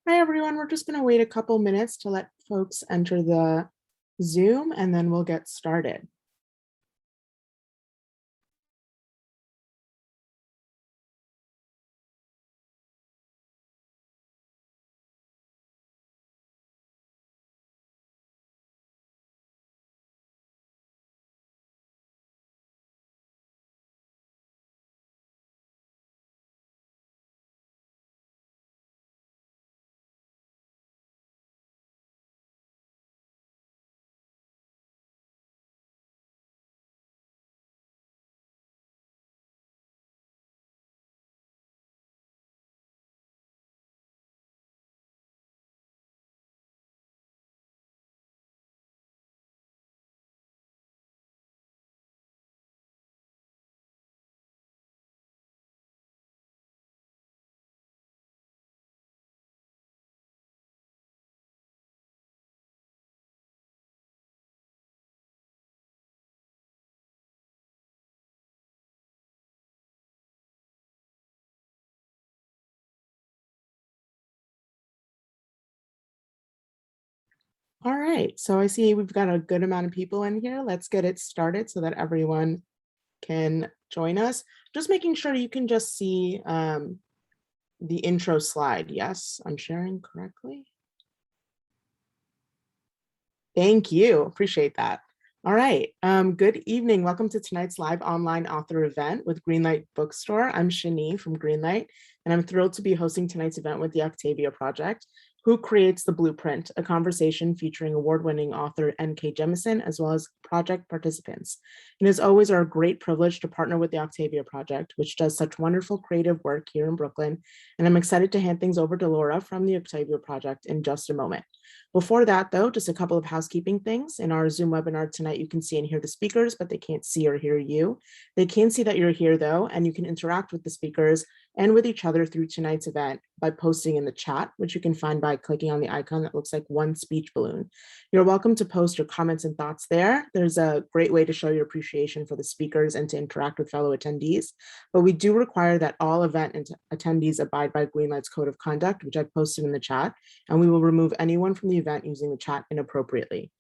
Hi, everyone. We're just going to wait a couple minutes to let folks enter the Zoom, and then we'll get started. All right, so I see we've got a good amount of people in here. Let's get it started so that everyone can join us. Just making sure you can just see the intro slide. Yes, I'm sharing correctly. Thank you, appreciate that. All right, good evening. Welcome to tonight's live online author event with Greenlight Bookstore. I'm Shani from Greenlight, and I'm thrilled to be hosting tonight's event with the Octavia Project. Who Creates the Blueprint, a conversation featuring award-winning author NK Jemisin, as well as project participants. It is always our great privilege to partner with the Octavia Project, which does such wonderful creative work here in Brooklyn. And I'm excited to hand things over to Laura from the Octavia Project in just a moment. Before that, though, just a couple of housekeeping things. In our Zoom webinar tonight, you can see and hear the speakers, but they can't see or hear you. They can see that you're here, though, and you can interact with the speakers and with each other through tonight's event by posting in the chat, which you can find by clicking on the icon that looks like one speech balloon. You're welcome to post your comments and thoughts there. There's a great way to show your appreciation for the speakers and to interact with fellow attendees. But we do require that all event attendees abide by Greenlight's Code of Conduct, which I've posted in the chat, and we will remove anyone from the event using the chat inappropriately.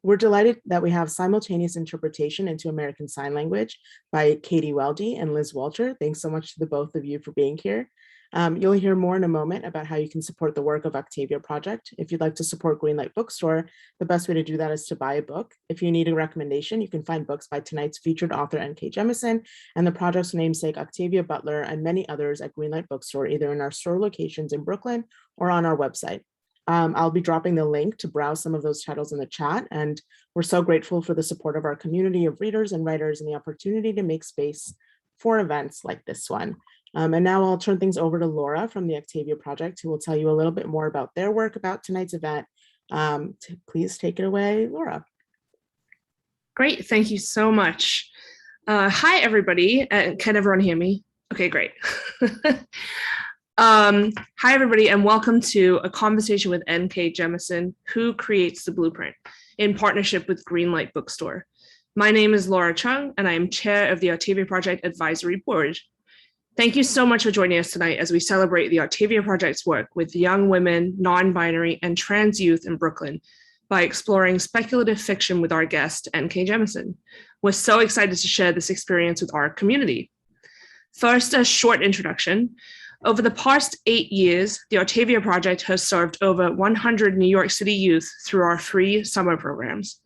We're delighted that we have simultaneous interpretation into American Sign Language by Katie Weldy and Liz Walter. Thanks so much to the both of you for being here. You'll hear more in a moment about how you can support the work of Octavia Project. If you'd like to support Greenlight Bookstore, the best way to do that is to buy a book. If you need a recommendation, you can find books by tonight's featured author NK Jemisin and the project's namesake Octavia Butler and many others at Greenlight Bookstore, either in our store locations in Brooklyn or on our website. I'll be dropping the link to browse some of those titles in the chat, and we're so grateful for the support of our community of readers and writers and the opportunity to make space for events like this one. And now I'll turn things over to Laura from the Octavia Project, who will tell you a little bit more about their work about tonight's event. Please take it away, Laura. Great, thank you so much. Hi, everybody. Can everyone hear me? Okay, great. Hi, everybody, and welcome to a conversation with NK Jemisin, Who Creates the Blueprint, in partnership with Greenlight Bookstore. My name is Laura Chung, and I am chair of the Octavia Project Advisory Board. Thank you so much for joining us tonight as we celebrate the Octavia Project's work with young women, non-binary, and trans youth in Brooklyn by exploring speculative fiction with our guest, NK Jemisin. We're so excited to share this experience with our community. First, a short introduction. Over the past 8 years, the Octavia Project has served over 100 New York City youth through our free summer programs.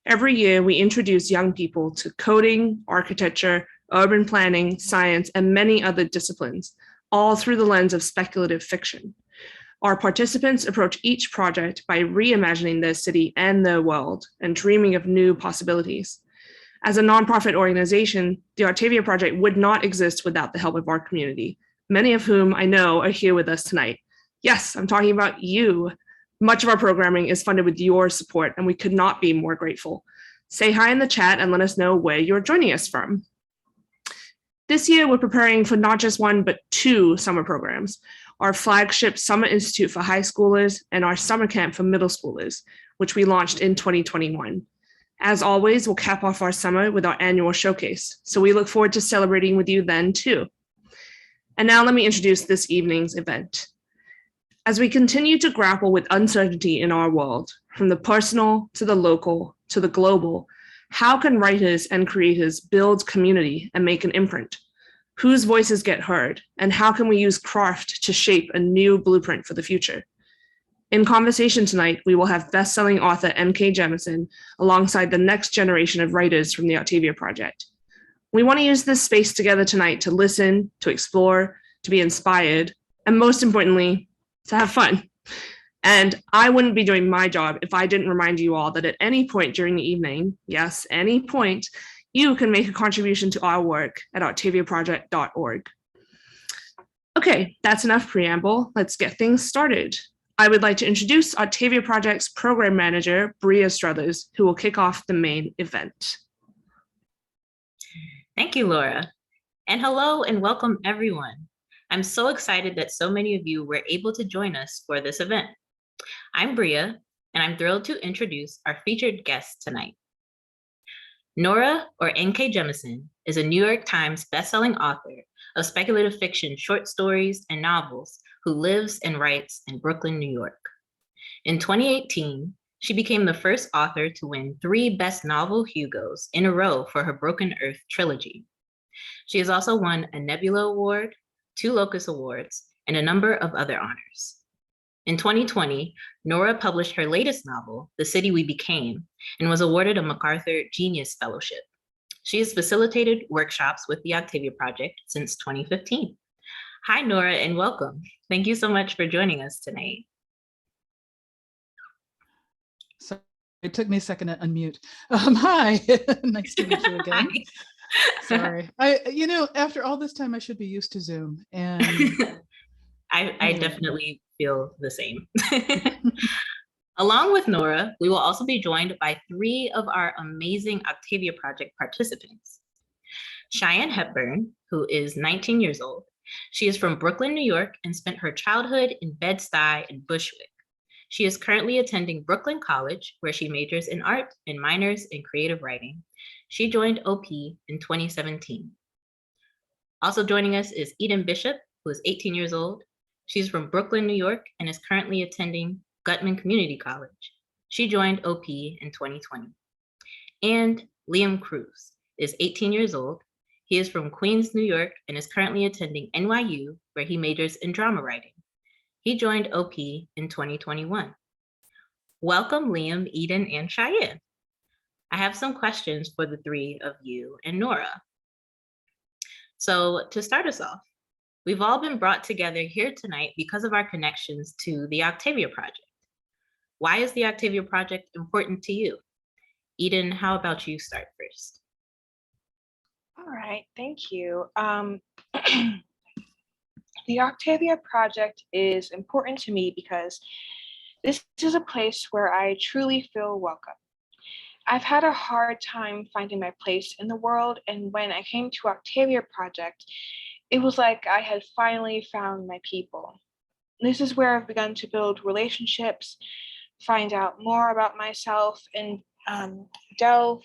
Every year, we introduce young people to coding, architecture, urban planning, science, and many other disciplines, all through the lens of speculative fiction. Our participants approach each project by reimagining their city and their world and dreaming of new possibilities. As a nonprofit organization, the Octavia Project would not exist without the help of our community, many of whom I know are here with us tonight. Yes, I'm talking about you. Much of our programming is funded with your support, and we could not be more grateful. Say hi in the chat and let us know where you're joining us from. This year, we're preparing for not just one, but two summer programs, our flagship Summer Institute for high schoolers and our summer camp for middle schoolers, which we launched in 2021. As always, we'll cap off our summer with our annual showcase, so we look forward to celebrating with you then too. And now let me introduce this evening's event. As we continue to grapple with uncertainty in our world, from the personal to the local to the global, how can writers and creators build community and make an imprint? Whose voices get heard? And how can we use craft to shape a new blueprint for the future? In conversation tonight, we will have best-selling author NK Jemisin alongside the next generation of writers from the Octavia Project. We want to use this space together tonight to listen, to explore, to be inspired, and most importantly, to have fun. And I wouldn't be doing my job if I didn't remind you all that at any point during the evening, yes, any point, you can make a contribution to our work at octaviaproject.org. Okay, that's enough preamble. Let's get things started. I would like to introduce Octavia Project's program manager, Bria Struthers, who will kick off the main event. Thank you, Laura. And hello and welcome everyone. I'm so excited that so many of you were able to join us for this event. I'm Bria, and I'm thrilled to introduce our featured guest tonight. Nora, or NK Jemisin, is a New York Times bestselling author of speculative fiction, short stories, and novels who lives and writes in Brooklyn, New York. In 2018, she became the first author to win 3 Best Novel Hugos in a row for her Broken Earth trilogy. She has also won a Nebula Award, 2 Locus Awards, and a number of other honors. In 2020, Nora published her latest novel, The City We Became, and was awarded a MacArthur Genius Fellowship. She has facilitated workshops with the Octavia Project since 2015. Hi, Nora, and welcome. Thank you so much for joining us tonight. So it took me a second to unmute. Hi, nice to meet you again. Sorry, after all this time, I should be used to Zoom. And I definitely feel the same. Along with Nora, we will also be joined by 3 of our amazing Octavia Project participants. Cheyenne Hepburn, who is 19 years old. She is from Brooklyn, New York, and spent her childhood in Bed-Stuy and Bushwick. She is currently attending Brooklyn College, where she majors in art and minors in creative writing. She joined OP in 2017. Also joining us is Eden Bishop, who is 18 years old. She's from Brooklyn, New York, and is currently attending Gutman Community College. She joined OP in 2020. And Liam Cruz is 18 years old. He is from Queens, New York, and is currently attending NYU, where he majors in drama writing. He joined OP in 2021. Welcome, Liam, Eden, and Cheyenne. I have some questions for the 3 of you and Nora. So to start us off, we've all been brought together here tonight because of our connections to the Octavia Project. Why is the Octavia Project important to you? Eden, how about you start first? All right, thank you. The Octavia Project is important to me because this is a place where I truly feel welcome. I've had a hard time finding my place in the world, and when I came to Octavia Project, it was like I had finally found my people. This is where I've begun to build relationships, find out more about myself, and delve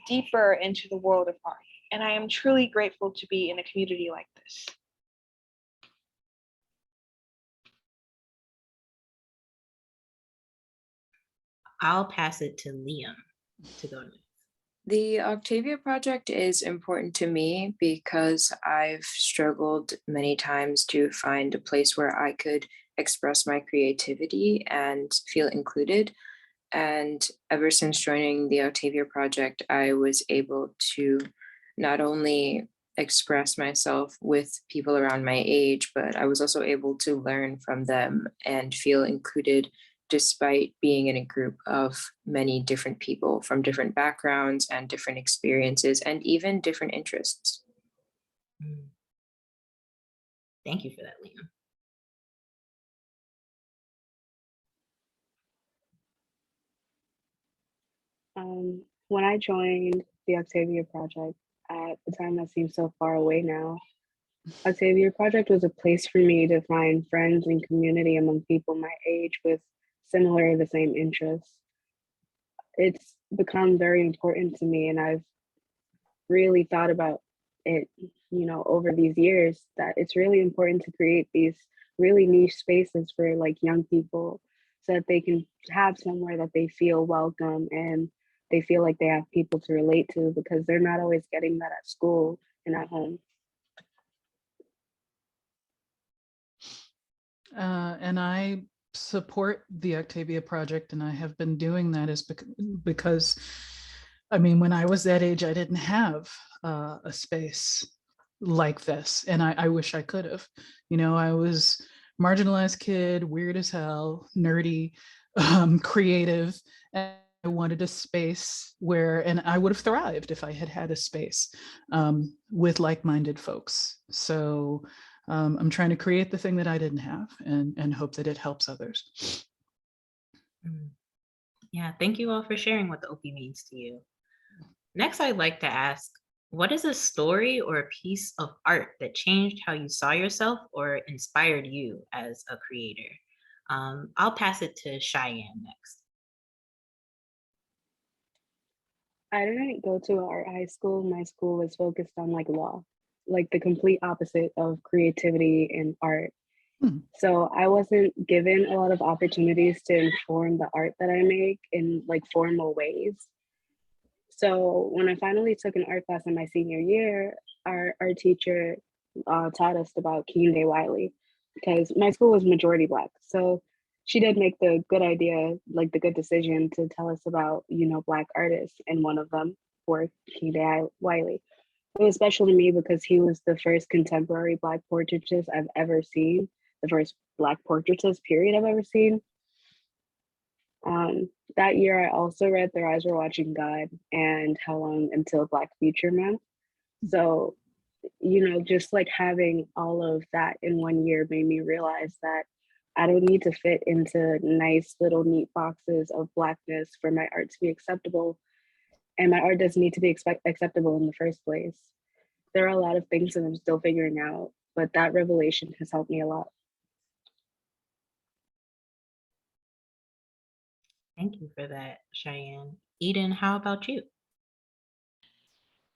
deeper into the world of art. And I am truly grateful to be in a community like this. I'll pass it to Liam to go next. The Octavia Project is important to me because I've struggled many times to find a place where I could express my creativity and feel included. And ever since joining the Octavia Project, I was able to not only express myself with people around my age, but I was also able to learn from them and feel included despite being in a group of many different people from different backgrounds and different experiences and even different interests. Thank you for that, Liam. When I joined the Octavia Project, at a time that seems so far away now. Octavia Project was a place for me to find friends and community among people my age with similar or the same interests. It's become very important to me, and I've really thought about it, over these years, that it's really important to create these really niche spaces for like young people so that they can have somewhere that they feel welcome and they feel like they have people to relate to, because they're not always getting that at school and at home. And I support the Octavia Project, and I have been doing that because, I mean, when I was that age, I didn't have a space like this, and I wish I could have. I was marginalized kid, weird as hell, nerdy, creative, and I wanted a space where, and I would have thrived if I had had a space with like-minded folks. So I'm trying to create the thing that I didn't have, and hope that it helps others. Yeah, thank you all for sharing what the OP means to you. Next, I'd like to ask, what is a story or a piece of art that changed how you saw yourself or inspired you as a creator? I'll pass it to Cheyenne next. I didn't go to an art high school. My school was focused on like law, like the complete opposite of creativity and art. So I wasn't given a lot of opportunities to inform the art that I make in like formal ways. So when I finally took an art class in my senior year, our teacher taught us about King Day Wiley, because my school was majority Black. So she did make the good idea, like the good decision to tell us about, Black artists, and one of them were King Day Wiley. It was special to me because he was the first contemporary Black portraitist I've ever seen, the first Black portraitist period I've ever seen. That year, I also read Their Eyes Were Watching God and How Long Until Black Future Month. So, just like having all of that in one year made me realize that I don't need to fit into nice little neat boxes of Blackness for my art to be acceptable. And my art doesn't need to be acceptable in the first place. There are a lot of things that I'm still figuring out, but that revelation has helped me a lot. Thank you for that, Cheyenne. Eden, how about you?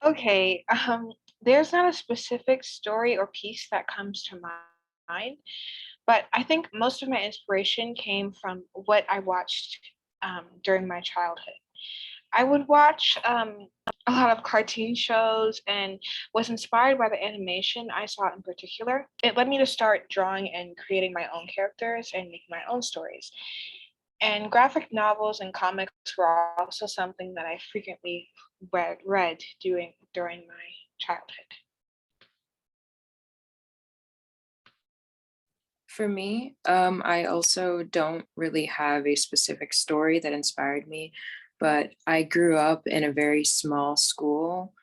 Okay, there's not a specific story or piece that comes to mind, but I think most of my inspiration came from what I watched during my childhood. I would watch a lot of cartoon shows and was inspired by the animation I saw in particular. It led me to start drawing and creating my own characters and making my own stories. And graphic novels and comics were also something that I frequently read during my childhood. For me, I also don't really have a specific story that inspired me, but I grew up in a very small school.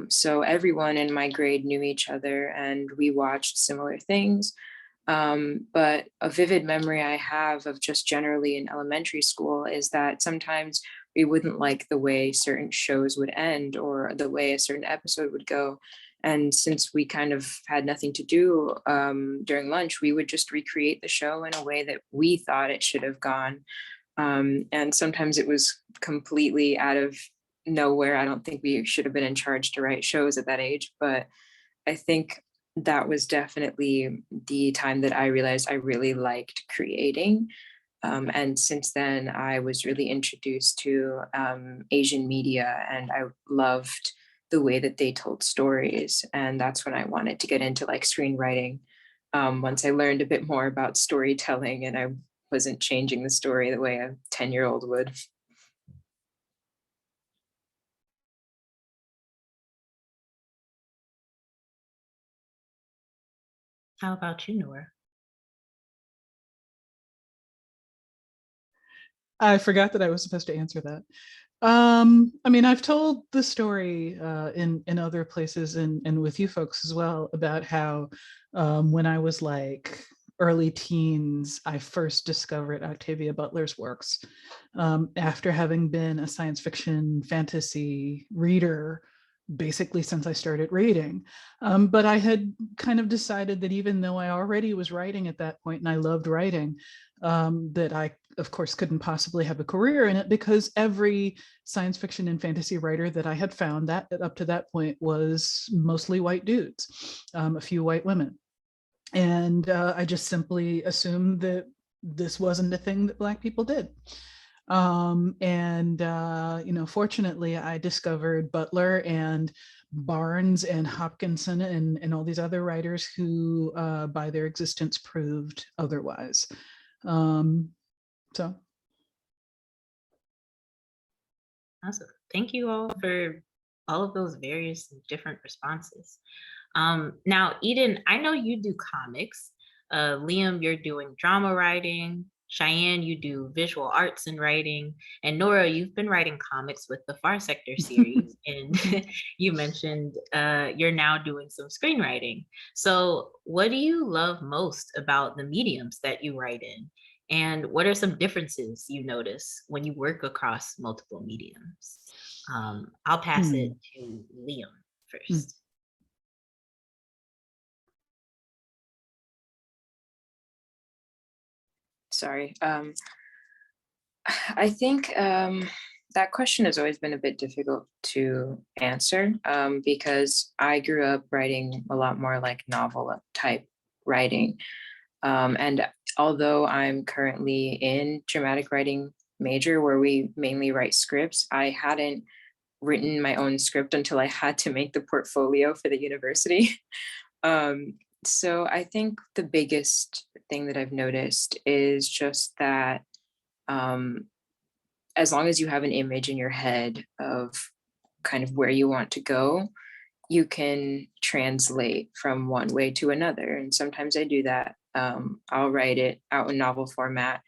So everyone in my grade knew each other and we watched similar things. But a vivid memory I have of just generally in elementary school is that sometimes we wouldn't like the way certain shows would end or the way a certain episode would go. And since we kind of had nothing to do during lunch, we would just recreate the show in a way that we thought it should have gone. And sometimes it was completely out of nowhere. I don't think we should have been in charge to write shows at that age, but I think that was definitely the time that I realized I really liked creating. And since then, I was really introduced to Asian media, and I loved the way that they told stories. And that's when I wanted to get into like screenwriting. Once I learned a bit more about storytelling and I wasn't changing the story the way a 10-year-old would. How about you, Nora? I forgot that I was supposed to answer that. I mean, I've told the story in other places and with you folks as well about how when I was like early teens, I first discovered Octavia Butler's works after having been a science fiction fantasy reader basically since I started reading. But I had kind of decided that even though I already was writing at that point and I loved writing, that I, of course, couldn't possibly have a career in it, because every science fiction and fantasy writer that I had found that up to that point was mostly white dudes, a few white women. And I just simply assumed that this wasn't a thing that Black people did. Fortunately, I discovered Butler and Barnes and Hopkinson and all these other writers who, by their existence, proved otherwise. So. Awesome. Thank you all for all of those various different responses. Now, Eden, I know you do comics. Liam, you're doing drama writing. Cheyenne, you do visual arts and writing. And Nora, you've been writing comics with the Far Sector series. And you mentioned you're now doing some screenwriting. So what do you love most about the mediums that you write in? And what are some differences you notice when you work across multiple mediums? I'll pass it to Liam first. Sorry. I think that question has always been a bit difficult to answer because I grew up writing a lot more like novel type writing. And although I'm currently in dramatic writing major where we mainly write scripts, I hadn't written my own script until I had to make the portfolio for the university. So I think the biggest thing that I've noticed is just that as long as you have an image in your head of kind of where you want to go, you can translate from one way to another. And sometimes I do that. I'll write it out in novel format,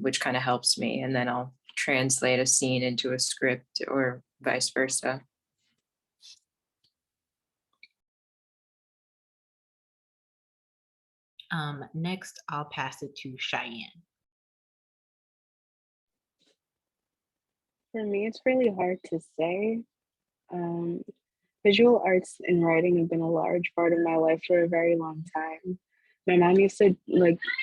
which kind of helps me. And then I'll translate a scene into a script or vice versa. Next, I'll pass it to Cheyenne. For me, it's really hard to say. Visual arts and writing have been a large part of my life for a very long time. My mom used to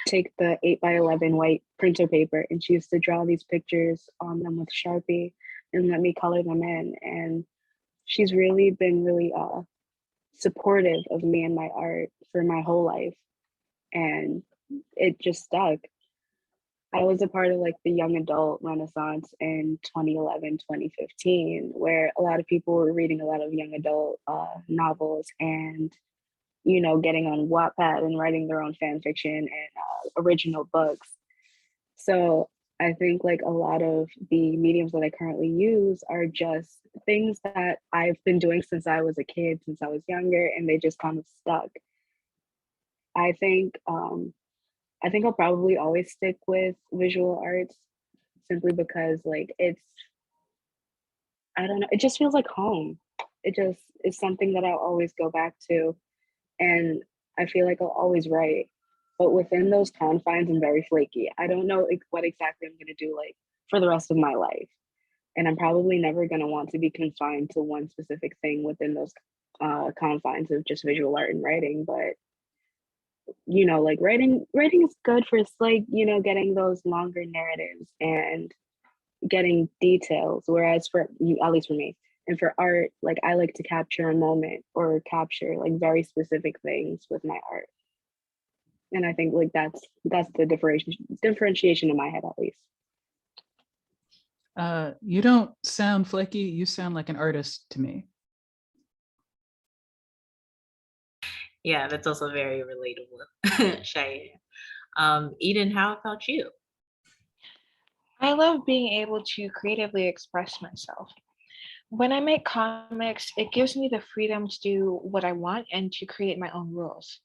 take the 8x11 white printer paper and she used to draw these pictures on them with Sharpie and let me color them in. And she's really been really supportive of me and my art for my whole life. And it just stuck. I was a part of the young adult renaissance in 2011, 2015, where a lot of people were reading a lot of young adult novels and, getting on Wattpad and writing their own fan fiction and original books. So I think a lot of the mediums that I currently use are just things that I've been doing since I was a kid, since I was younger, and they just kind of stuck. I think I'll probably always stick with visual arts simply because I don't know, it just feels like home. It just is something that I'll always go back to. And I feel like I'll always write, but within those confines, I'm very flaky. I don't know what exactly I'm going to do for the rest of my life. And I'm probably never going to want to be confined to one specific thing within those confines of just visual art and writing. But writing is good for getting those longer narratives and getting details, whereas for you, at least for me, and for art, I like to capture a moment or capture very specific things with my art. And I think that's the differentiation in my head, at least. You don't sound flaky, you sound like an artist to me. Yeah, that's also very relatable, Cheyenne. Eden, how about you? I love being able to creatively express myself. When I make comics, it gives me the freedom to do what I want and to create my own rules.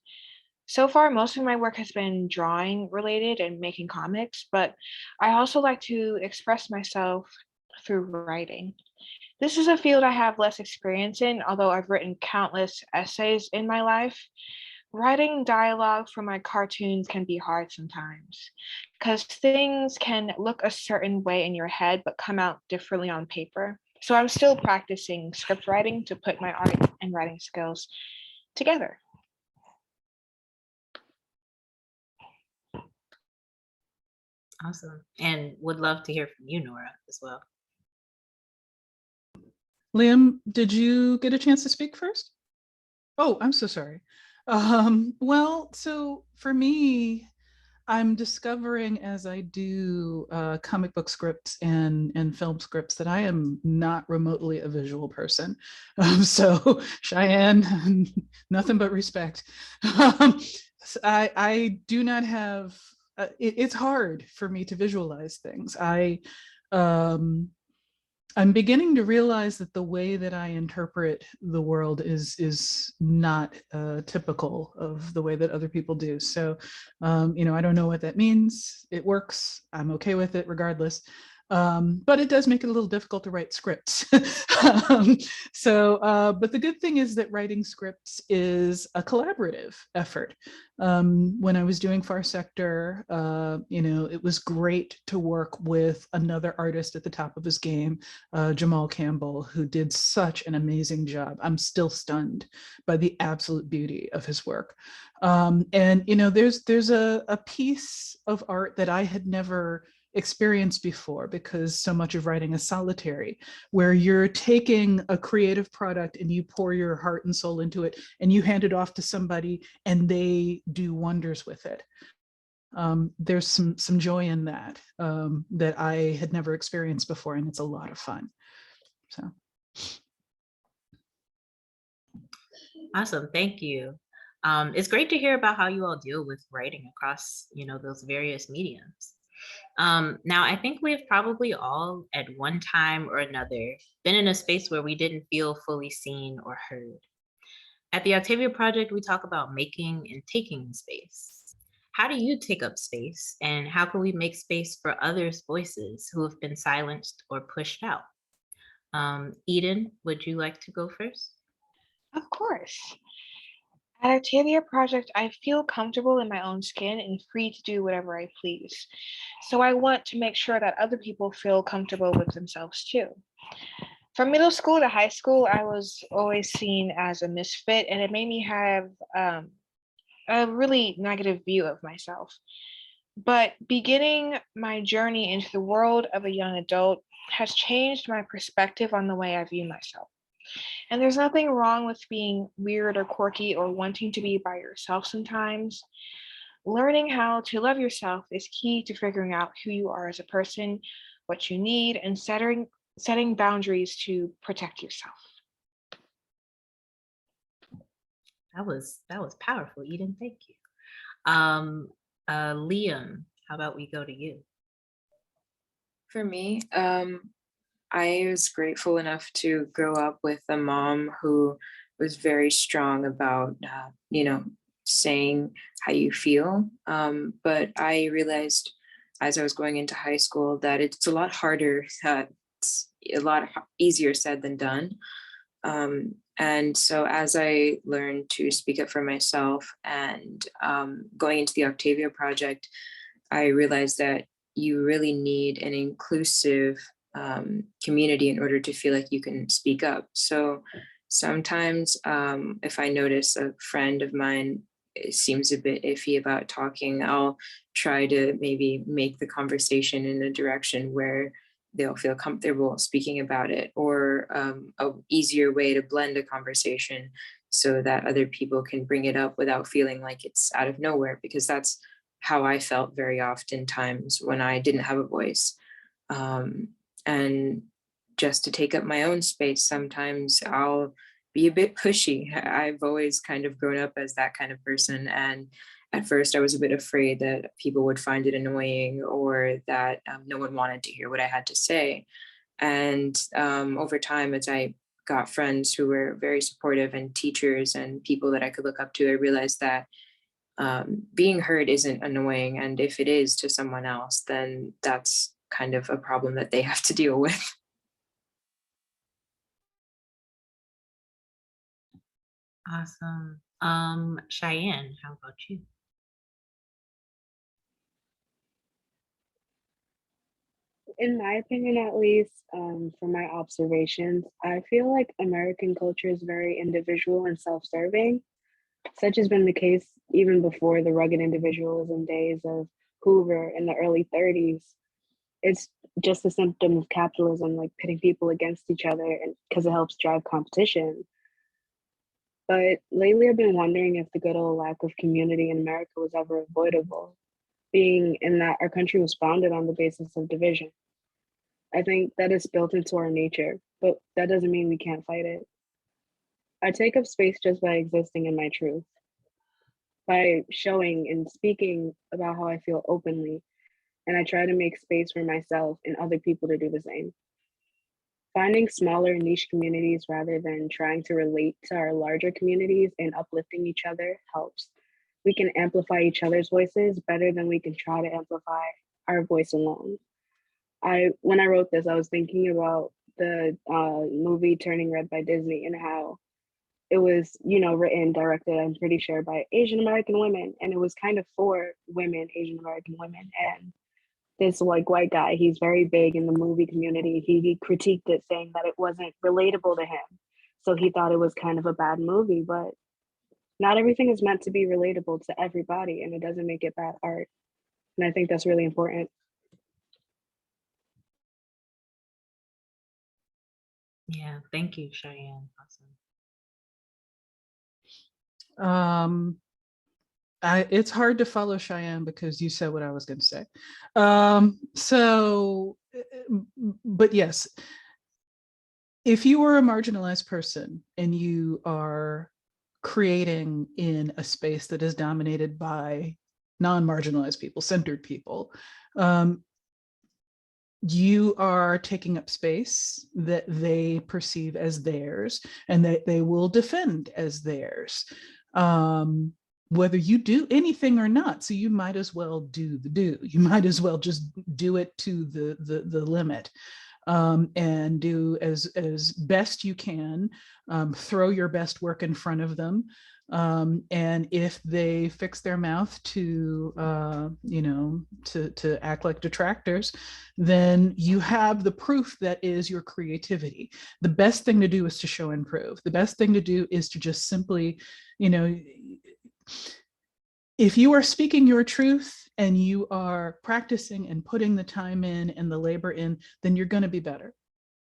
So far, most of my work has been drawing related and making comics, but I also like to express myself through writing. This is a field I have less experience in, although I've written countless essays in my life. Writing dialogue for my cartoons can be hard sometimes because things can look a certain way in your head but come out differently on paper. So I'm still practicing script writing to put my art and writing skills together. Awesome. And would love to hear from you, Nora, as well. Liam, did you get a chance to speak first? Oh, I'm so sorry. Well, so for me, I'm discovering as I do comic book scripts and film scripts that I am not remotely a visual person. So Cheyenne, nothing but respect. I do not have, it's hard for me to visualize things. I'm beginning to realize that the way that I interpret the world is not typical of the way that other people do. So, I don't know what that means. It works. I'm okay with it regardless. But it does make it a little difficult to write scripts. But the good thing is that writing scripts is a collaborative effort. When I was doing Far Sector, it was great to work with another artist at the top of his game, Jamal Campbell, who did such an amazing job. I'm still stunned by the absolute beauty of his work. There's a piece of art that I had never experienced before, because so much of writing is solitary, where you're taking a creative product and you pour your heart and soul into it and you hand it off to somebody and they do wonders with it. There's some joy in that that I had never experienced before, and it's a lot of fun. So Awesome, thank you. It's great to hear about how you all deal with writing across, those various mediums. Now, I think we've probably all at one time or another been in a space where we didn't feel fully seen or heard. At the Octavia Project, we talk about making and taking space. How do you take up space, and how can we make space for others' voices who have been silenced or pushed out? Eden, would you like to go first? Of course. At Octavia Project, I feel comfortable in my own skin and free to do whatever I please. So I want to make sure that other people feel comfortable with themselves too. From middle school to high school, I was always seen as a misfit, and it made me have a really negative view of myself. But beginning my journey into the world of a young adult has changed my perspective on the way I view myself. And there's nothing wrong with being weird or quirky or wanting to be by yourself sometimes. Learning how to love yourself is key to figuring out who you are as a person, what you need, and setting boundaries to protect yourself. That was powerful, Eden. Thank you. Liam, how about we go to you? For me, I was grateful enough to grow up with a mom who was very strong about, saying how you feel. But I realized as I was going into high school that it's a lot harder, it's a lot easier said than done. And so as I learned to speak up for myself and going into the Octavia Project, I realized that you really need an inclusive community in order to feel like you can speak up. So sometimes if I notice a friend of mine seems a bit iffy about talking, I'll try to maybe make the conversation in a direction where they'll feel comfortable speaking about it, or a easier way to blend a conversation so that other people can bring it up without feeling like it's out of nowhere, because that's how I felt very often times when I didn't have a voice. And just to take up my own space, sometimes I'll be a bit pushy. I've always kind of grown up as that kind of person. And at first I was a bit afraid that people would find it annoying, or that no one wanted to hear what I had to say. And over time, as I got friends who were very supportive and teachers and people that I could look up to, I realized that being heard isn't annoying. And if it is to someone else, then that's kind of a problem that they have to deal with. Awesome. Cheyenne, how about you? in my opinion, at least, from my observations, I feel like American culture is very individual and self-serving. Such has been the case even before the rugged individualism days of Hoover in the early 30s. It's just a symptom of capitalism, like pitting people against each other, and because it helps drive competition. But lately, I've been wondering if the good old lack of community in America was ever avoidable, being in that our country was founded on the basis of division. I think that is built into our nature, but that doesn't mean we can't fight it. I take up space just by existing in my truth, by showing and speaking about how I feel openly, and I try to make space for myself and other people to do the same. Finding smaller niche communities rather than trying to relate to our larger communities and uplifting each other helps. We can amplify each other's voices better than we can try to amplify our voice alone. When I wrote this, I was thinking about the movie Turning Red by Disney and how it was, written, directed, I'm pretty sure, by Asian American women, and it was kind of for women, Asian American women. And this like white guy, he's very big in the movie community. He critiqued it, saying that it wasn't relatable to him, so he thought it was kind of a bad movie. But not everything is meant to be relatable to everybody, and it doesn't make it bad art. And I think that's really important. Yeah, thank you, Cheyenne. Um, it's hard to follow Cheyenne because you said what I was going to say. But yes, if you are a marginalized person and you are creating in a space that is dominated by non-marginalized people, centered people, you are taking up space that they perceive as theirs and that they will defend as theirs, whether you do anything or not. So you might as well do the do. You might as well just do it to the limit, and do as best you can. Throw your best work in front of them. And if they fix their mouth to act like detractors, then you have the proof that is your creativity. The best thing to do is to show and prove. The best thing to do is to just simply, if you are speaking your truth and you are practicing and putting the time in and the labor in, then you're going to be better,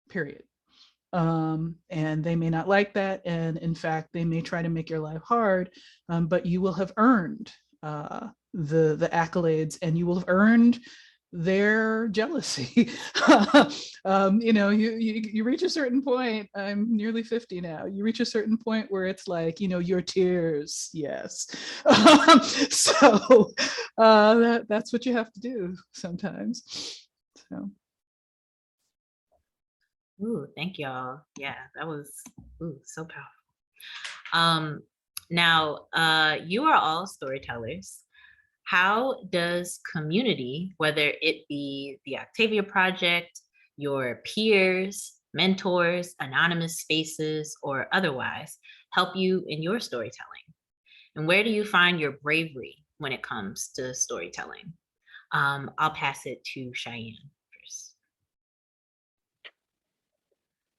period. And they may not like that. And in fact, they may try to make your life hard, but you will have earned the accolades, and you will have earned their jealousy. You reach a certain point. I'm nearly 50 now. You reach a certain point where it's like, your tears. Yes. So that's what you have to do sometimes. So. Ooh, thank y'all. Yeah, that was so powerful. Now, you are all storytellers. How does community, whether it be the Octavia Project, your peers, mentors, anonymous spaces, or otherwise, help you in your storytelling? And where do you find your bravery when it comes to storytelling? I'll pass it to Cheyenne first.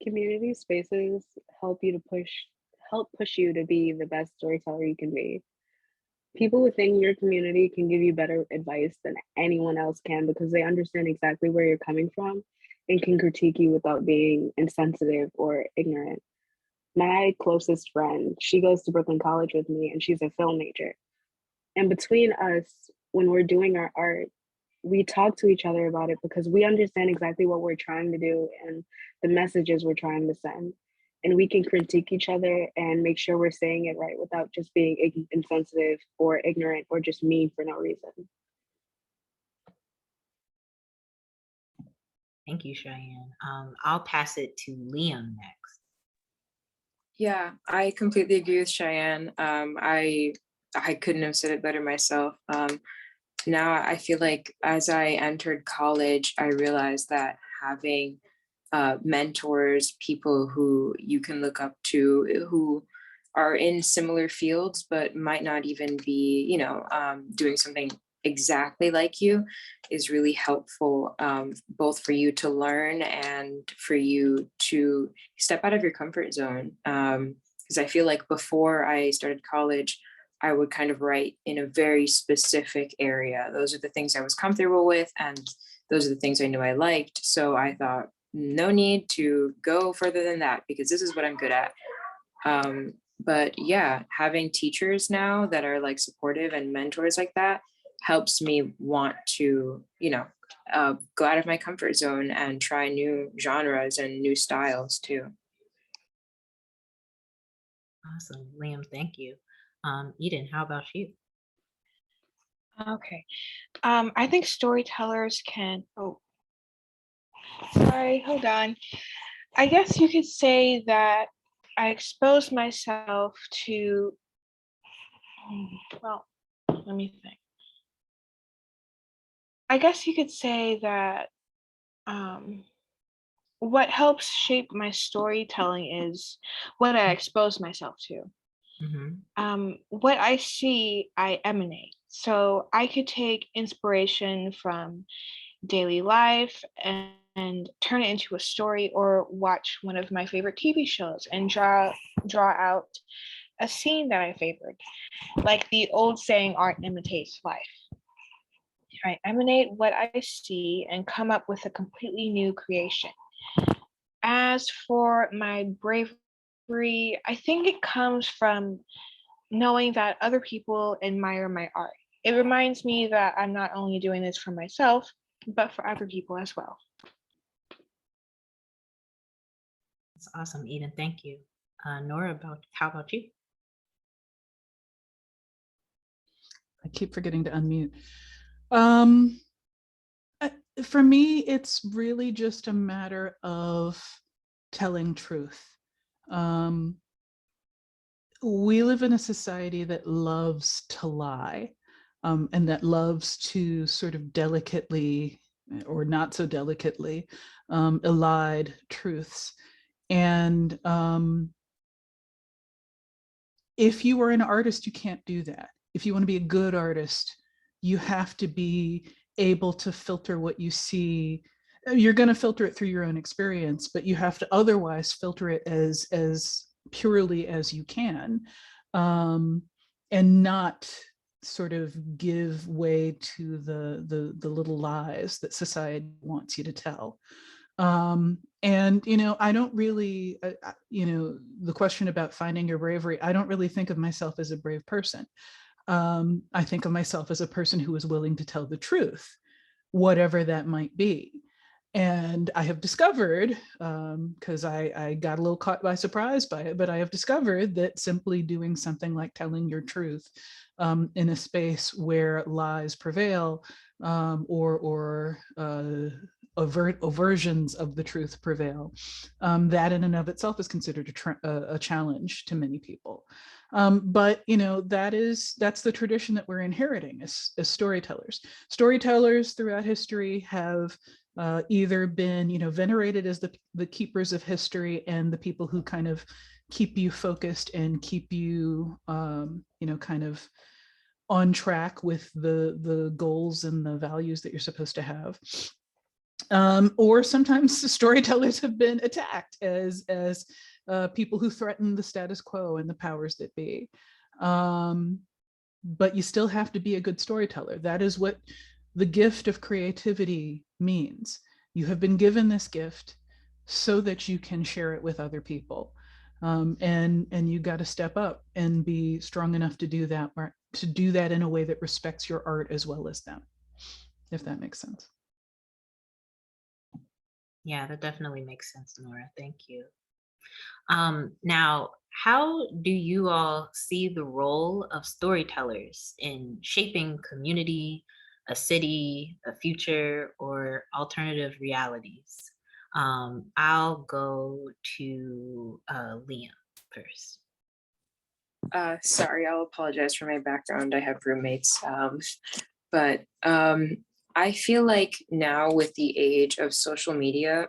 Community spaces help push you to be the best storyteller you can be. People within your community can give you better advice than anyone else can because they understand exactly where you're coming from and can critique you without being insensitive or ignorant. My closest friend, she goes to Brooklyn College with me and she's a film major. And between us, when we're doing our art, we talk to each other about it because we understand exactly what we're trying to do and the messages we're trying to send. And we can critique each other and make sure we're saying it right without just being insensitive or ignorant or just mean for no reason. Thank you, Cheyenne. I'll pass it to Liam next. Yeah, I completely agree with Cheyenne. I couldn't have said it better myself. Now I feel like as I entered college, I realized that having mentors, people who you can look up to, who are in similar fields, but might not even be, doing something exactly like you is really helpful, both for you to learn and for you to step out of your comfort zone. Because I feel like before I started college, I would kind of write in a very specific area. Those are the things I was comfortable with, and those are the things I knew I liked. So I thought, no need to go further than that because this is what I'm good at. But yeah, having teachers now that are like supportive and mentors like that helps me want to, go out of my comfort zone and try new genres and new styles too. Awesome, Liam, thank you. Eden, how about you? Okay. I think storytellers can, oh, sorry, hold on. I guess you could say that I expose myself to, well, let me think. I guess you could say that what helps shape my storytelling is what I expose myself to. What I see, I emanate. So I could take inspiration from daily life and turn it into a story, or watch one of my favorite TV shows and draw out a scene that I favored. Like the old saying, art imitates life. I emanate what I see and come up with a completely new creation. As for my bravery, I think it comes from knowing that other people admire my art. It reminds me that I'm not only doing this for myself, but for other people as well. That's awesome, Eden. Thank you. Nora, how about you? I keep forgetting to unmute. For me, it's really just a matter of telling truth. We live in a society that loves to lie, and that loves to sort of delicately or not so delicately elide truths. And if you are an artist, you can't do that. If you want to be a good artist, you have to be able to filter what you see. You're going to filter it through your own experience, but you have to otherwise filter it as purely as you can, and not sort of give way to the little lies that society wants you to tell. And I don't really, the question about finding your bravery, I don't really think of myself as a brave person. I think of myself as a person who is willing to tell the truth, whatever that might be. And I have discovered, because I got a little caught by surprise by it, but I have discovered that simply doing something like telling your truth in a space where lies prevail, or aversions of the truth prevail, that in and of itself is considered a challenge to many people. But that's the tradition that we're inheriting as storytellers. Storytellers throughout history have either been venerated as the keepers of history and the people who kind of keep you focused and keep you kind of on track with the goals and the values that you're supposed to have. Or sometimes storytellers have been attacked as people who threaten the status quo and the powers that be. But you still have to be a good storyteller. That is what the gift of creativity means. You have been given this gift so that you can share it with other people. And you got to step up and be strong enough to do that in a way that respects your art as well as them, if that makes sense. Yeah, that definitely makes sense, Nora. Thank you. Now, how do you all see the role of storytellers in shaping community, a city, a future, or alternative realities? I'll go to Liam first. Sorry, I'll apologize for my background. I have roommates. But I feel like now with the age of social media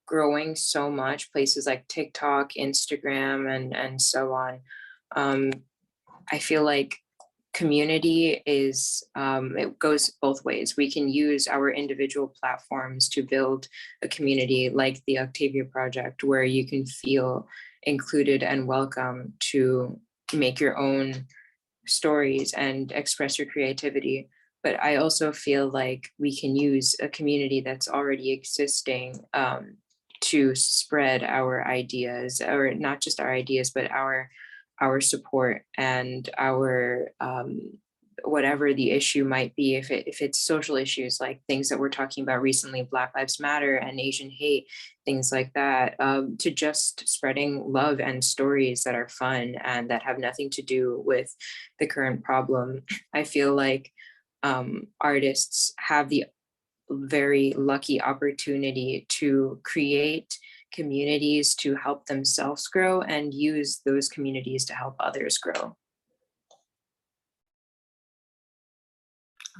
growing so much, places like TikTok, Instagram, and so on, I feel like community is, it goes both ways. We can use our individual platforms to build a community like the Octavia Project, where you can feel included and welcome to make your own stories and express your creativity. But I also feel like we can use a community that's already existing to spread our ideas, or not just our ideas, but our support and our whatever the issue might be. If it's social issues, like things that we're talking about recently, Black Lives Matter and Asian hate, things like that, to just spreading love and stories that are fun and that have nothing to do with the current problem. I feel like artists have the very lucky opportunity to create communities to help themselves grow and use those communities to help others grow.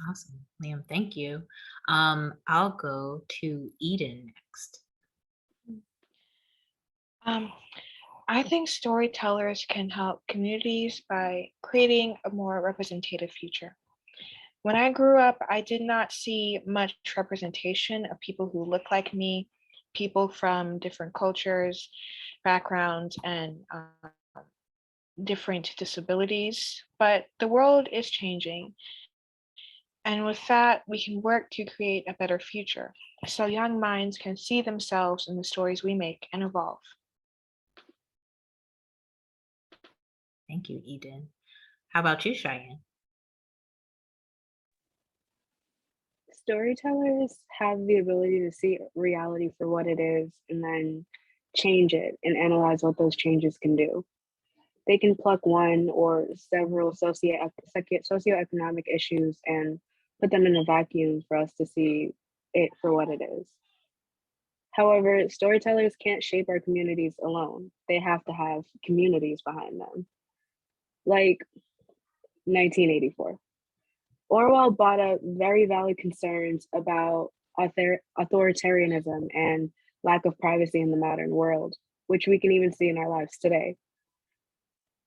Awesome, Liam, thank you. I'll go to Eden next. I think storytellers can help communities by creating a more representative future. When I grew up, I did not see much representation of people who look like me, people from different cultures, backgrounds, and different disabilities. But the world is changing. And with that, we can work to create a better future so young minds can see themselves in the stories we make and evolve. Thank you, Eden. How about you, Cheyenne? Storytellers have the ability to see reality for what it is and then change it and analyze what those changes can do. They can pluck one or several socioeconomic issues and put them in a vacuum for us to see it for what it is. However, storytellers can't shape our communities alone. They have to have communities behind them. Like 1984. Orwell brought up very valid concerns about authoritarianism and lack of privacy in the modern world, which we can even see in our lives today.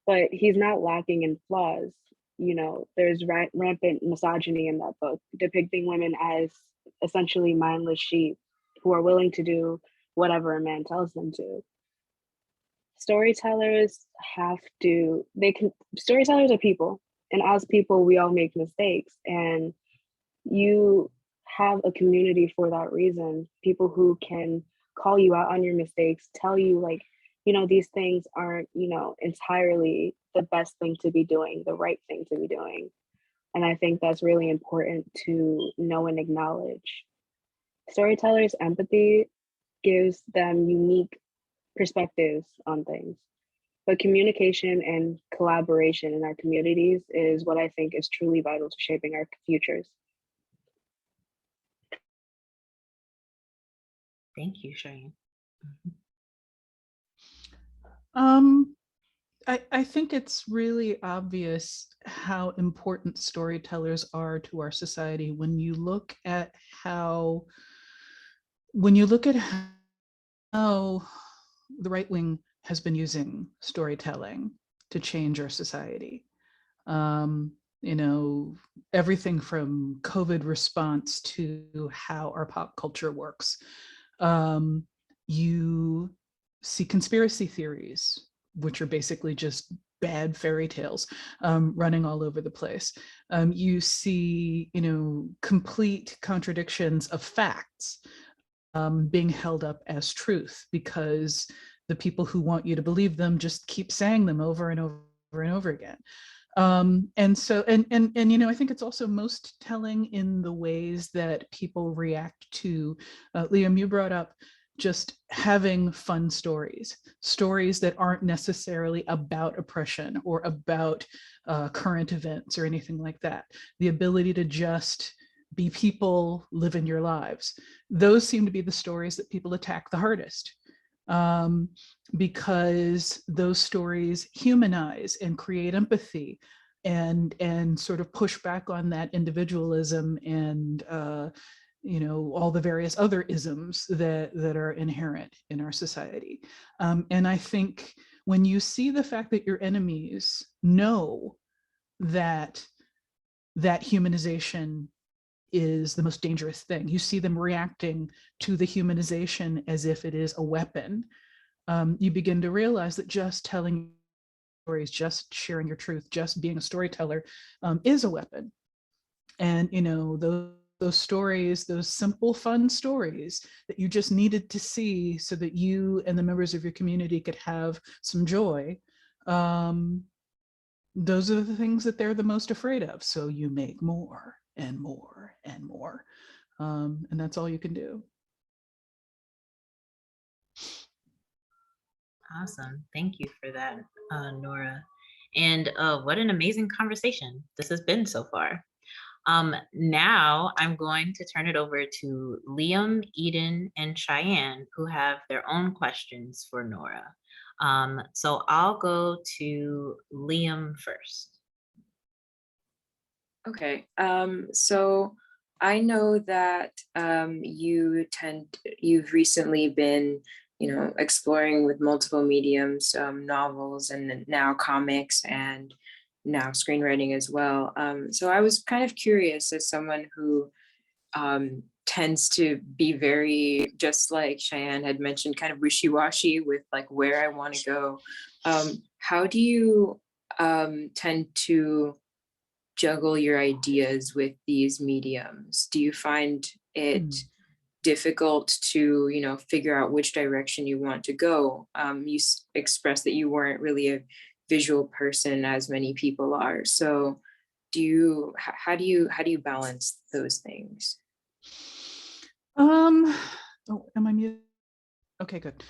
But he's not lacking in flaws. You know, there's rampant misogyny in that book, depicting women as essentially mindless sheep who are willing to do whatever a man tells them to. Storytellers storytellers are people, and as people, we all make mistakes, and you have a community for that reason. People who can call you out on your mistakes, tell you like, you know, these things aren't, you know, entirely the best thing to be doing, the right thing to be doing. And I think that's really important to know and acknowledge. Storytellers' empathy gives them unique perspectives on things. But communication and collaboration in our communities is what I think is truly vital to shaping our futures. Thank you, Cheyenne. I think it's really obvious how important storytellers are to our society when you look at how the right wing has been using storytelling to change our society. You know, everything from COVID response to how our pop culture works. You see conspiracy theories, which are basically just bad fairy tales running all over the place. You see, you know, complete contradictions of facts being held up as truth because the people who want you to believe them just keep saying them over and over and over again. And so, you know, I think it's also most telling in the ways that people react to, Liam, you brought up just having fun stories that aren't necessarily about oppression or about current events or anything like that. The ability to just be people, live in your lives. Those seem to be the stories that people attack the hardest. Because those stories humanize and create empathy and sort of push back on that individualism and you know, all the various other isms that are inherent in our society. And I think when you see the fact that your enemies know that humanization is the most dangerous thing. You see them reacting to the humanization as if it is a weapon. You begin to realize that just telling stories, just sharing your truth, just being a storyteller is a weapon. And, you know, those stories, those simple, fun stories that you just needed to see so that you and the members of your community could have some joy. Those are the things that they're the most afraid of. So you make more and more and more. And that's all you can do. Awesome. Thank you for that, Nora. And what an amazing conversation this has been so far. Now I'm going to turn it over to Liam, Eden, and Cheyenne, who have their own questions for Nora. So I'll go to Liam first. Okay, so I know that you've recently been, you know, exploring with multiple mediums, novels, and then now comics, and now screenwriting as well. So I was kind of curious, as someone who tends to be very, just like Cheyenne had mentioned, kind of wishy-washy with like where I want to go. How do you tend to juggle your ideas with these mediums? Do you find it difficult to, you know, figure out which direction you want to go? You expressed that you weren't really a visual person, as many people are. So how do you balance those things? Oh, am I muted? Okay, good.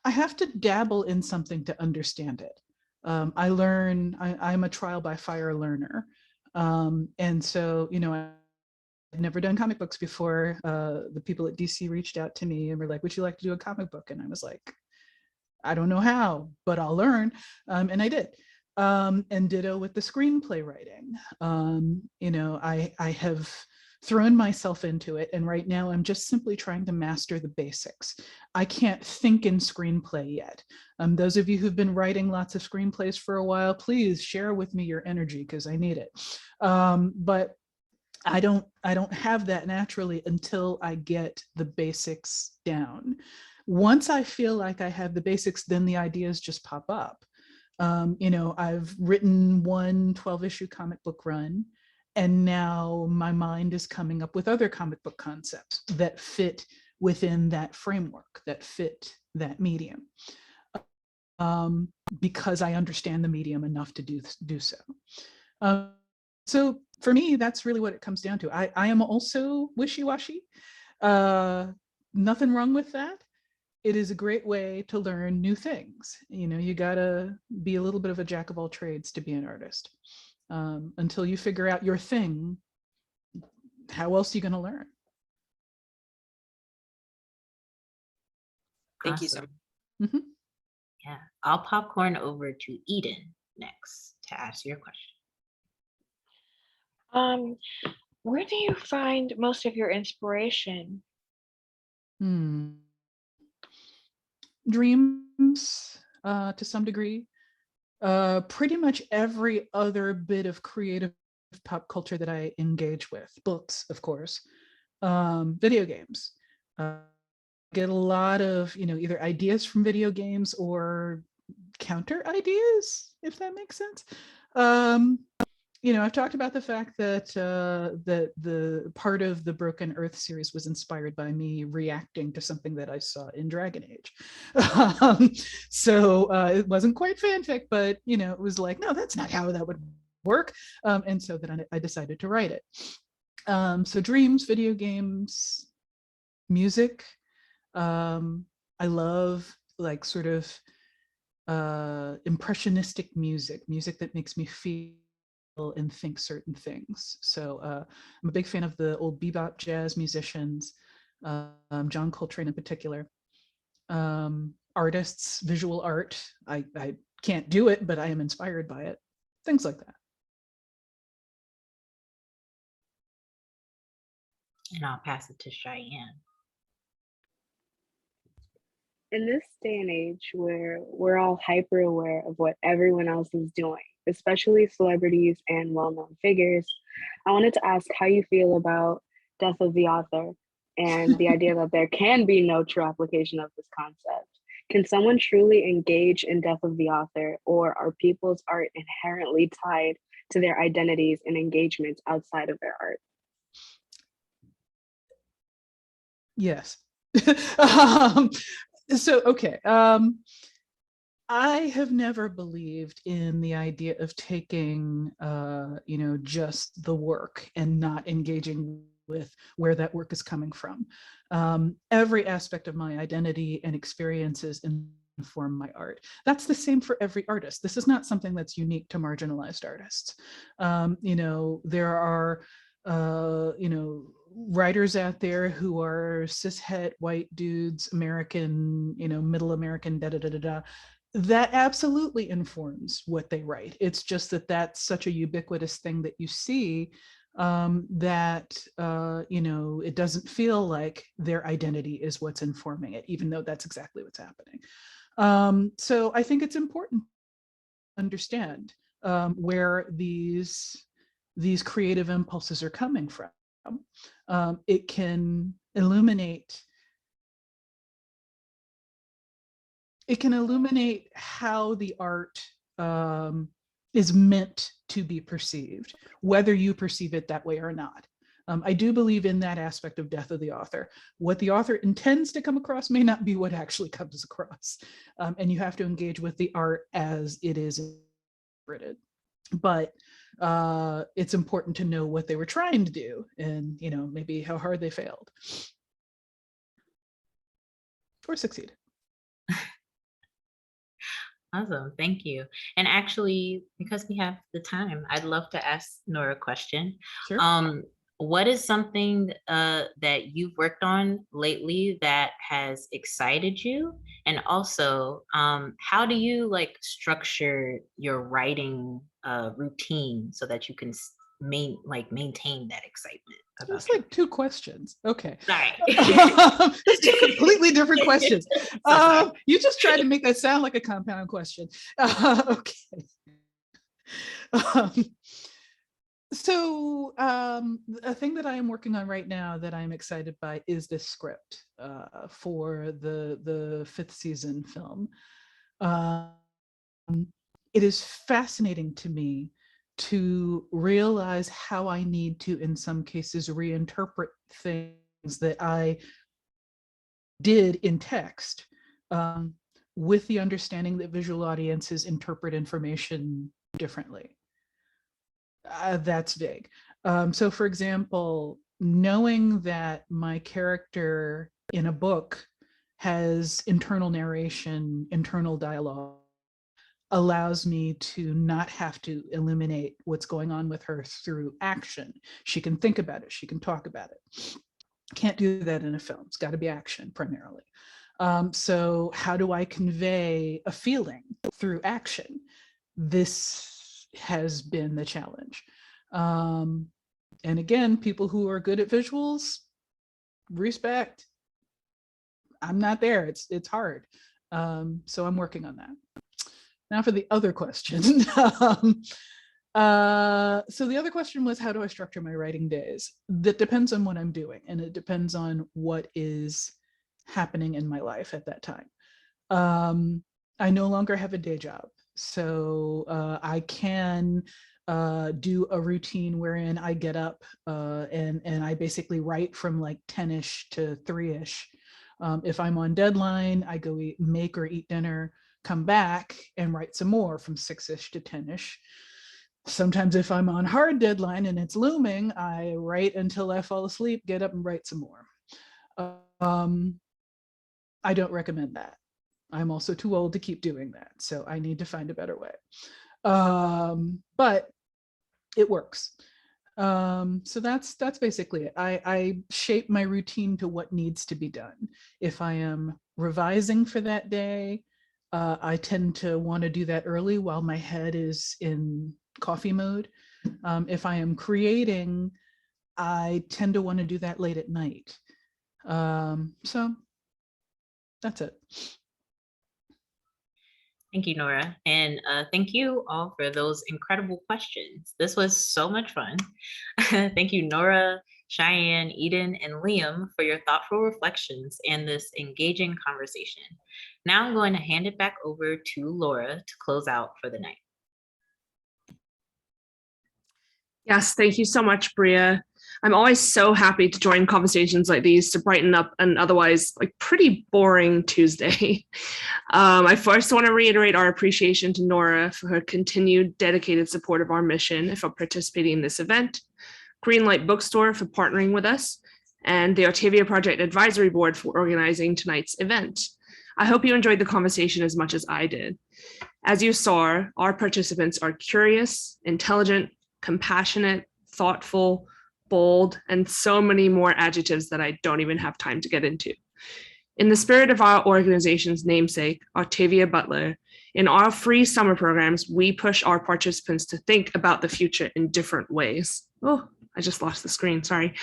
I have to dabble in something to understand it. I'm a trial by fire learner. And so, you know, I've never done comic books before. The people at DC reached out to me and were like, would you like to do a comic book? And I was like, I don't know how, but I'll learn. And I did. And ditto with the screenplay writing. You know, I have thrown myself into it, and right now I'm just simply trying to master the basics. I can't think in screenplay yet. Those of you who've been writing lots of screenplays for a while, please share with me your energy, because I need it. But I don't have that naturally until I get the basics down. Once I feel like I have the basics, then the ideas just pop up. You know, I've written one 12-issue comic book run, and now my mind is coming up with other comic book concepts that fit within that framework, that fit that medium, because I understand the medium enough to do so. So for me, that's really what it comes down to. I am also wishy-washy. Nothing wrong with that. It is a great way to learn new things. You know, you gotta be a little bit of a jack of all trades to be an artist. Until you figure out your thing, how else are you gonna learn? Thank you so much. Yeah, I'll popcorn over to Eden next to ask your question. Where do you find most of your inspiration? Dreams, to some degree. Pretty much every other bit of creative pop culture that I engage with. Books, of course. Video games. Get a lot of, you know, either ideas from video games or counter ideas, if that makes sense. You know, I've talked about the fact that that the part of the Broken Earth series was inspired by me reacting to something that I saw in Dragon Age. So it wasn't quite fanfic, but, you know, it was like, no, that's not how that would work. And so then I decided to write it. So dreams, video games, music. I love like sort of impressionistic music that makes me feel and think certain things. So I'm a big fan of the old bebop jazz musicians, John Coltrane in particular. Artists, visual art. I can't do it, but I am inspired by it. Things like that. And I'll pass it to Cheyenne. in this day and age where we're all hyper aware of what everyone else is doing, especially celebrities and well-known figures, I wanted to ask how you feel about death of the author and the idea that there can be no true application of this concept. Can someone truly engage in death of the author, or are people's art inherently tied to their identities and engagements outside of their art? Yes. Okay. I have never believed in the idea of taking, just the work and not engaging with where that work is coming from. Every aspect of my identity and experiences inform my art. That's the same for every artist. This is not something that's unique to marginalized artists. There are, writers out there who are cishet white dudes, American, middle American, da da da da da. That absolutely informs what they write. It's just that that's such a ubiquitous thing that you see, that it doesn't feel like their identity is what's informing it, even though that's exactly what's happening. So I think it's important to understand where these creative impulses are coming from. It can illuminate how the art is meant to be perceived, whether you perceive it that way or not. I do believe in that aspect of death of the author. What the author intends to come across may not be what actually comes across. And you have to engage with the art as it is interpreted. But it's important to know what they were trying to do and, maybe how hard they failed or succeeded. Awesome, thank you. And actually, because we have the time, I'd love to ask Nora a question. Sure. What is something that you've worked on lately that has excited you? And also, how do you structure your writing routine so that you can maintain that excitement? That's like two questions. Okay. Sorry. That's two completely different questions. You just tried to make that sound like a compound question. Okay. So a thing that I am working on right now that I'm excited by is this script for the 5th season film. It is fascinating to me to realize how I need to, in some cases, reinterpret things that I did in text, with the understanding that visual audiences interpret information differently. That's vague. So for example, knowing that my character in a book has internal narration, internal dialogue, allows me to not have to illuminate what's going on with her through action. She can think about it, she can talk about it. Can't do that in a film. It's got to be action primarily. So how do I convey a feeling through action? This has been the challenge. And again, people who are good at visuals, respect. I'm not there. It's hard. So I'm working on that. Now for the other question. So the other question was, how do I structure my writing days? That depends on what I'm doing, and it depends on what is happening in my life at that time. I no longer have a day job, so I can do a routine wherein I get up and I basically write from like 10-ish to 3-ish. If I'm on deadline, I go make or eat dinner, come back and write some more from 6-ish to 10-ish. Sometimes if I'm on hard deadline and it's looming, I write until I fall asleep, get up and write some more. I don't recommend that. I'm also too old to keep doing that, so I need to find a better way. But it works. So that's basically it. I shape my routine to what needs to be done. If I am revising for that day, I tend to want to do that early while my head is in coffee mode. If I am creating, I tend to want to do that late at night. So that's it. Thank you, Nora. And thank you all for those incredible questions. This was so much fun. Thank you, Nora, Cheyenne, Eden, and Liam for your thoughtful reflections and this engaging conversation. Now I'm going to hand it back over to Laura to close out for the night. Yes, thank you so much, Bria. I'm always so happy to join conversations like these to brighten up an otherwise pretty boring Tuesday. I first want to reiterate our appreciation to Nora for her continued dedicated support of our mission and for participating in this event, Greenlight Bookstore for partnering with us, and the Octavia Project Advisory Board for organizing tonight's event. I hope you enjoyed the conversation as much as I did. As you saw, our participants are curious, intelligent, compassionate, thoughtful, bold, and so many more adjectives that I don't even have time to get into. In the spirit of our organization's namesake, Octavia Butler, in our free summer programs, we push our participants to think about the future in different ways. Oh, I just lost the screen, sorry.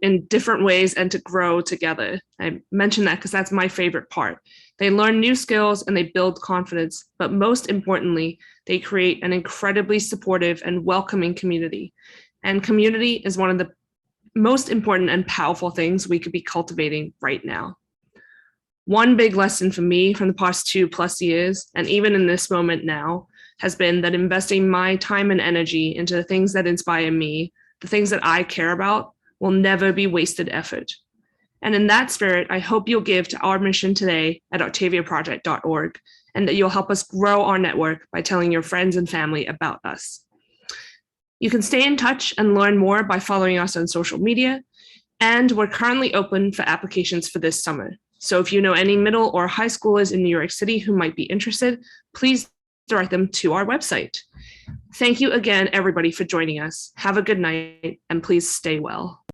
In different ways and to grow together. I mentioned that because that's my favorite part. They learn new skills and they build confidence, but most importantly, they create an incredibly supportive and welcoming community. And community is one of the most important and powerful things we could be cultivating right now. One big lesson for me from the past 2+ years, and even in this moment now, has been that investing my time and energy into the things that inspire me, the things that I care about, will never be wasted effort. And in that spirit, I hope you'll give to our mission today at octaviaproject.org, and that you'll help us grow our network by telling your friends and family about us. You can stay in touch and learn more by following us on social media, and we're currently open for applications for this summer. So if you know any middle or high schoolers in New York City who might be interested, please direct them to our website. Thank you again, everybody, for joining us. Have a good night, and please stay well.